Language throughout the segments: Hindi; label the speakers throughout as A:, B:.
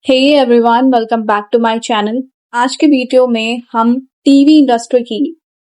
A: Hey everyone, welcome back to my channel. आज के वीडियो में हम टीवी इंडस्ट्री की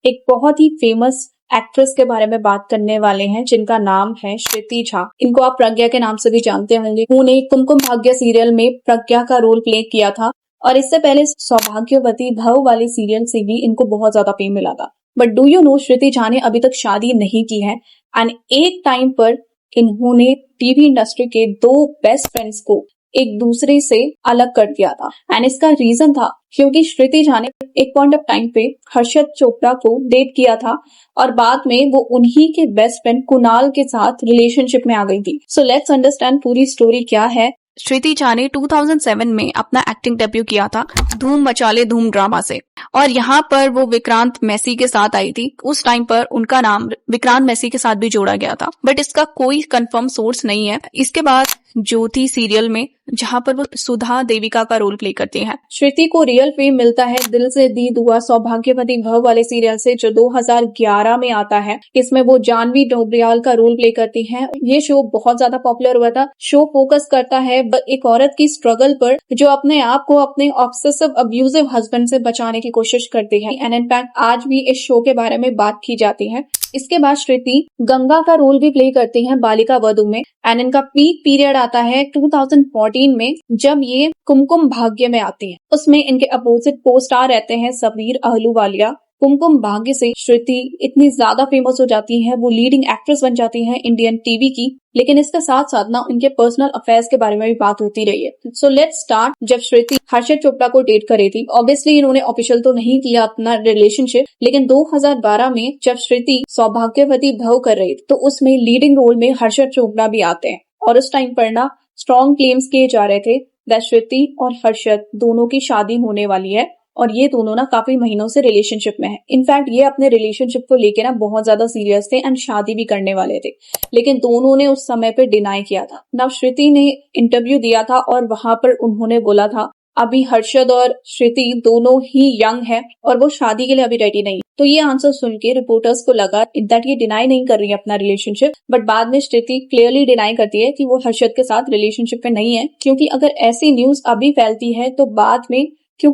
A: एक बहुत ही फेमस एक्ट्रेस के बारे में बात करने वाले हैं जिनका नाम है श्रुति झा। इनको आप प्रज्ञा के नाम से भी जानते होंगे। उन्होंने कुमकुम भाग्य सीरियल में प्रज्ञा का रोल प्ले किया था और इससे पहले सौभाग्यवती भव वाले सीरियल से भी इनको बहुत ज्यादा फेम मिला था। बट डू यू नो, श्रुति झा ने अभी तक शादी नहीं की है एंड एक टाइम पर इन्होंने टीवी इंडस्ट्री के दो बेस्ट फ्रेंड्स को एक दूसरे से अलग कर दिया था। एंड इसका रीजन था क्योंकि श्रुति झा ने एक पॉइंट ऑफ टाइम पे हर्षद चोपड़ा को डेट किया था और बाद में वो उन्हीं के बेस्ट फ्रेंड कुणाल के साथ रिलेशनशिप में आ गई थी। सो लेट्स अंडरस्टैंड पूरी स्टोरी क्या है।
B: श्रुति झा ने 2007 में अपना एक्टिंग डेब्यू किया था धूम मचाले धूम ड्रामा से और यहाँ पर वो विक्रांत मैसी के साथ आई थी। उस टाइम पर उनका नाम विक्रांत मैसी के साथ भी जोड़ा गया था, बट इसका कोई कंफर्म सोर्स नहीं है। इसके बाद ज्योति सीरियल में जहाँ पर वो सुधा देविका का रोल प्ले करती हैं।
A: श्रुति को रियल फेम मिलता है दिल से दी दुआ सौभाग्यवती भव वाले सीरियल से जो 2011 में आता है। इसमें वो जानवी डोबरियाल का रोल प्ले करती हैं। ये शो बहुत ज्यादा पॉपुलर हुआ था। शो फोकस करता है एक औरत की स्ट्रगल पर जो अपने आप को अपने ऑब्सेसिव अब्यूजिव हस्बैंड से बचाने की कोशिश करती है एंड इनफैक्ट आज भी इस शो के बारे में बात की जाती है। इसके बाद श्रुति गंगा का रोल भी प्ले करती हैं बालिका वधू में एंड इनका पीक पीरियड आता है 2014 में जब ये कुमकुम भाग्य में आती हैं। उसमें इनके अपोजिट को स्टार रहते हैं समीर अहलूवालिया। कुमकुम भाग्य से श्रुति इतनी ज्यादा फेमस हो जाती है, वो लीडिंग एक्ट्रेस बन जाती है इंडियन टीवी की। लेकिन इसके साथ साथ ना उनके पर्सनल अफेयर्स के बारे में भी बात होती रही है। So let's start. जब श्रुति हर्षद चोपड़ा को डेट कर रही थी, ऑब्वियसली इन्होंने ऑफिशियल तो नहीं किया अपना रिलेशनशिप, लेकिन 2012 में जब श्रुति सौभाग्यवती भव कर रही थी तो उसमें लीडिंग रोल में हर्षद चोपड़ा भी आते हैं और उस टाइम पर ना स्ट्रॉन्ग क्लेम्स किए जा रहे थे दैट श्रुति और हर्षद दोनों की शादी होने वाली है और ये दोनों ना काफी महीनों से रिलेशनशिप में है। इनफैक्ट ये अपने रिलेशनशिप को लेके ना बहुत ज्यादा सीरियस थे एंड शादी भी करने वाले थे, लेकिन दोनों ने उस समय पे डिनाई किया था। नव श्रुति ने इंटरव्यू दिया था और वहां पर उन्होंने बोला था अभी हर्षद और श्रुति दोनों ही यंग है और वो शादी के लिए अभी रेडी नहीं। तो ये आंसर सुन के रिपोर्टर्स को लगा दैट ये डिनाई नहीं कर रही है अपना रिलेशनशिप, बट बाद में श्रुति क्लियरली डिनाई करती है कि वो हर्षद के साथ रिलेशनशिप में नहीं है। क्योंकि अगर ऐसी न्यूज अभी फैलती है तो बाद में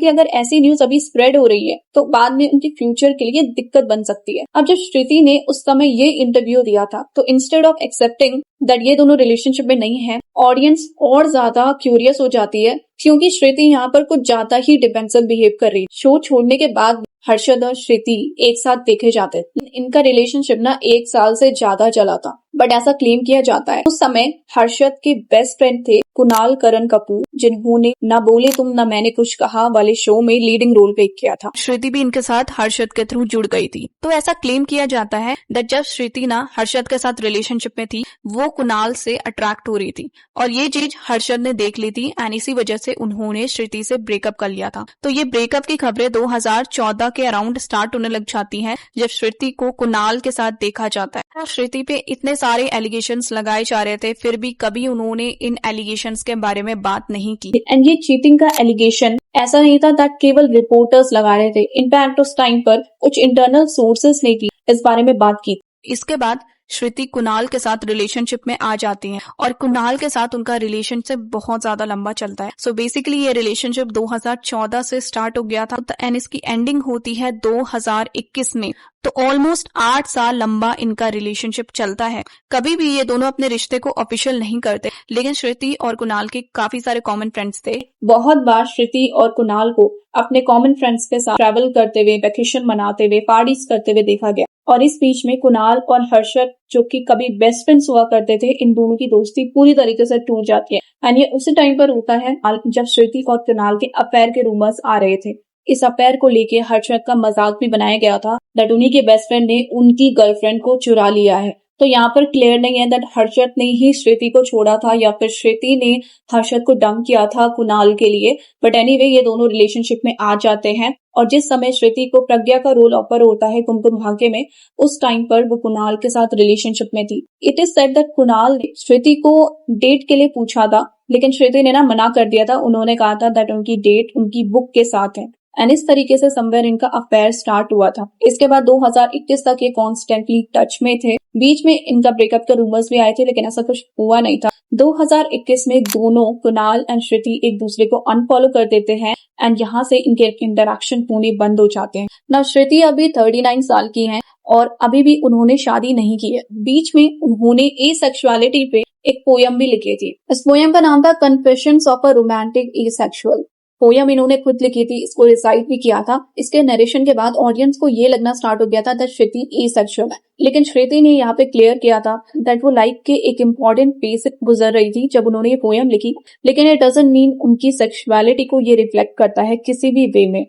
A: अगर ऐसी न्यूज अभी स्प्रेड हो रही है तो बाद में उनके फ्यूचर के लिए दिक्कत बन सकती है। अब जब श्रुति ने उस समय ये इंटरव्यू दिया था तो इंस्टेड ऑफ एक्सेप्टिंग दैट ये दोनों रिलेशनशिप में नहीं है, ऑडियंस और ज्यादा क्यूरियस हो जाती है क्योंकि श्रुति यहाँ पर कुछ ज्यादा ही डिफेंसिव बिहेव कर रही है। शो छोड़ने के बाद हर्षद और श्रुति एक साथ देखे जाते थे। इनका रिलेशनशिप ना 1 साल से ज्यादा चला था, बट ऐसा क्लेम किया जाता है उस समय हर्षद के बेस्ट फ्रेंड थे कुणाल करण कपूर, जिन्होंने ना बोले तुम ना मैंने कुछ कहा वाले शो में लीडिंग रोल प्ले किया था।
B: श्रुति भी इनके साथ हर्षद के थ्रू जुड़ गई थी। तो ऐसा क्लेम किया जाता है दैट जब श्रुति ना हर्षद के साथ रिलेशनशिप में थी वो कुणाल से अट्रैक्ट हो रही थी और ये चीज हर्षद ने देख ली थी एंड इसी वजह से उन्होंने श्रुति से ब्रेकअप कर लिया था। तो ये ब्रेकअप की खबरें 2014 के अराउंड स्टार्ट होने लग जाती हैं जब श्रुति को कुणाल के साथ देखा जाता है। तो श्रुति पे इतने सारे एलिगेशंस लगाए जा रहे थे, फिर भी कभी उन्होंने इन एलिगेशंस के बारे में बात नहीं की।
A: एंड ये चीटिंग का एलिगेशन ऐसा नहीं था दैट केवल रिपोर्टर्स लगा रहे थे। इनफैक्ट उस टाइम पर कुछ इंटरनल सोर्सेस ने भी इस बारे में बात की।
B: इसके बाद श्रुति कुणाल के साथ रिलेशनशिप में आ जाती हैं और कुणाल के साथ उनका रिलेशनशिप बहुत ज्यादा लंबा चलता है। सो बेसिकली ये रिलेशनशिप 2014 से स्टार्ट हो गया था एंड इसकी एंडिंग होती है 2021 में। तो ऑलमोस्ट 8 साल लंबा इनका रिलेशनशिप चलता है। कभी भी ये दोनों अपने रिश्ते को ऑफिशियल नहीं करते, लेकिन श्रुति और कुणाल के काफी सारे कॉमन फ्रेंड्स थे।
A: बहुत बार श्रुति और कुणाल को अपने कॉमन फ्रेंड्स के साथ ट्रैवल करते हुए, वेकेशन मनाते हुए, पार्टीज करते हुए देखा गया और इस बीच में कुणाल और हर्षद जो कि कभी बेस्ट फ्रेंड्स हुआ करते थे, इन दोनों की दोस्ती पूरी तरीके से टूट जाती है। एंड ये उसी टाइम पर होता है जब श्रुति और कुणाल के अफेयर के रूमर्स आ रहे थे। इस अफेयर को लेके हर्षद का मजाक भी बनाया गया था दैट उन्हीं के बेस्ट फ्रेंड ने उनकी गर्लफ्रेंड को चुरा लिया है। तो यहाँ पर क्लियर नहीं है दैट हर्षद ने ही श्रुति को छोड़ा था या फिर श्रुति ने हर्षद को डंप किया था कुणाल के लिए, बट एनीवे ये दोनों रिलेशनशिप में आ जाते हैं। और जिस समय श्रुति को प्रज्ञा का रोल ऑफर होता है कुमकुम भाग्य में, उस टाइम पर वो कुणाल के साथ रिलेशनशिप में थी। It is said that Kunal ने श्रुति को डेट के लिए पूछा था, लेकिन श्रुति ने ना मना कर दिया था। उन्होंने कहा था दैट उनकी डेट उनकी बुक के साथ है एंड इस तरीके से समवेयर इनका अफेयर स्टार्ट हुआ था। इसके बाद 2021 तक ये कॉन्स्टेंटली टच में थे। बीच में इनका ब्रेकअप के रूमर्स भी आए थे, लेकिन ऐसा कुछ हुआ नहीं था। 2021 में दोनों कुणाल एंड श्रुति एक दूसरे को अनफॉलो कर देते हैं एंड यहाँ से इनके इंटरेक्शन होने बंद हो जाते हैं। ना श्रुति अभी 39 साल की हैं और अभी भी उन्होंने शादी नहीं की है। बीच में उन्होंने एसेक्सुअलिटी पे एक पोयम भी लिखी थी। इस पोयम का नाम था confessions of a romantic asexual. Poem इन्होंने खुद लिखी थी, इसको रिसाइट भी किया था। इसके नरेशन के बाद ऑडियंस को ये लगना स्टार्ट हो गया था दैट श्रुति एसेक्सुअल है, लेकिन श्रुति ने यहाँ पे क्लियर किया था दैट वो लाइफ के एक इम्पोर्टेंट फेज से गुजर रही थी जब उन्होंने ये पोयम लिखी, लेकिन इट डजंट मीन उनकी सेक्सुअलिटी को ये रिफ्लेक्ट करता है किसी भी वे में।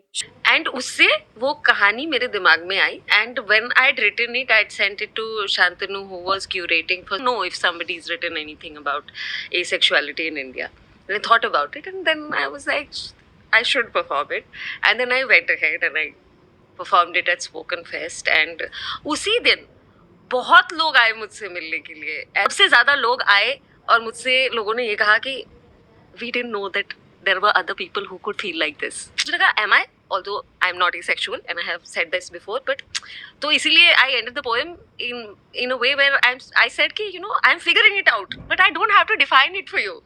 C: एंड उससे वो कहानी मेरे दिमाग में आई and when I had written it, I had sent it to Shantanu who was curating for know if somebody's written anything about asexuality in India. And I thought about it and then I was like I should perform it and then I went ahead and I performed it at Spoken Fest and उसी दिन बहुत लोग आए मुझसे मिलने के लिए। सबसे ज़्यादा लोग आए और मुझसे लोगों ने ये कहा कि we didn't know that there were other people who could feel like this. मुझे लगा am I? Although I'm not asexual and I have said this before, but तो इसीलिए I ended the poem in a way where I said कि you know I'm figuring it out, but I don't have to define it for you.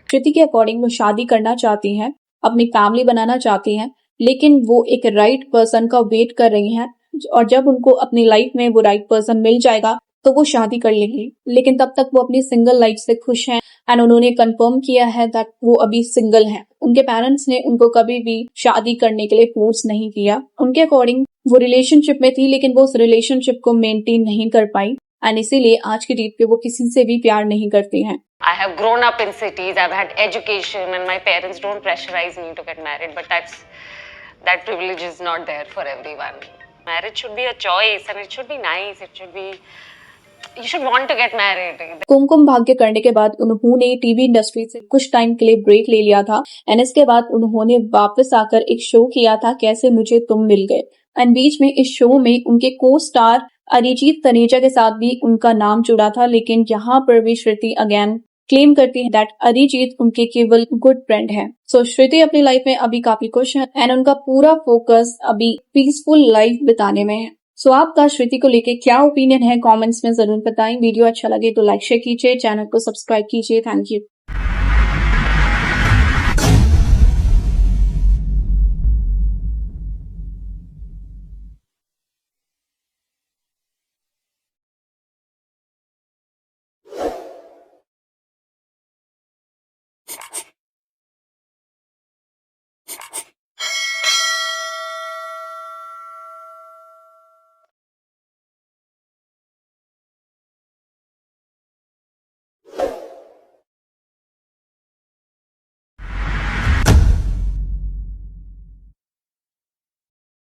A: श्रुति के अकॉर्डिंग वो शादी करना चाहती हैं, अपनी फैमिली बनाना चाहती हैं, लेकिन वो एक राइट पर्सन का वेट कर रही हैं और जब उनको अपनी लाइफ में वो राइट पर्सन मिल जाएगा तो वो शादी कर लेंगी, लेकिन तब तक वो अपनी सिंगल लाइफ से खुश हैं एंड उन्होंने कंफर्म किया है दैट वो अभी सिंगल हैं। उनके पेरेंट्स ने उनको कभी भी शादी करने के लिए फोर्स नहीं किया। उनके अकॉर्डिंग वो रिलेशनशिप में थी, लेकिन वो उस रिलेशनशिप को मेंटेन नहीं कर पाई एंड इसीलिए आज की डेट पे वो किसी से भी प्यार नहीं करती हैं।
C: I have grown up in cities, I've had education and my parents don't pressurize me to get married, but that privilege is not there for everyone. Marriage should be a choice and it should be nice, you should want to get married.
A: Kumkum Bhagya करने के बाद उन्होंने टीवी इंडस्ट्री से कुछ टाइम के लिए ब्रेक ले लिया था एंड इसके बाद उन्होंने वापस आकर एक शो किया था कैसे मुझे तुम मिल गए एंड बीच में इस शो में उनके को स्टार अरिजीत तनेजा के साथ भी उनका नाम जुड़ा था, लेकिन यहाँ पर भी श्रुति अगेन क्लेम करती है दैट अरिजीत उनके केवल गुड फ्रेंड है। सो श्रुति अपनी लाइफ में अभी काफी खुश है एंड उनका पूरा फोकस अभी पीसफुल लाइफ बिताने में है। सो आपका श्रुति को लेके क्या ओपिनियन है कमेंट्स में जरूर बताएं। वीडियो अच्छा लगे तो लाइक शेयर कीजिए, चैनल को सब्सक्राइब कीजिए। Thank you.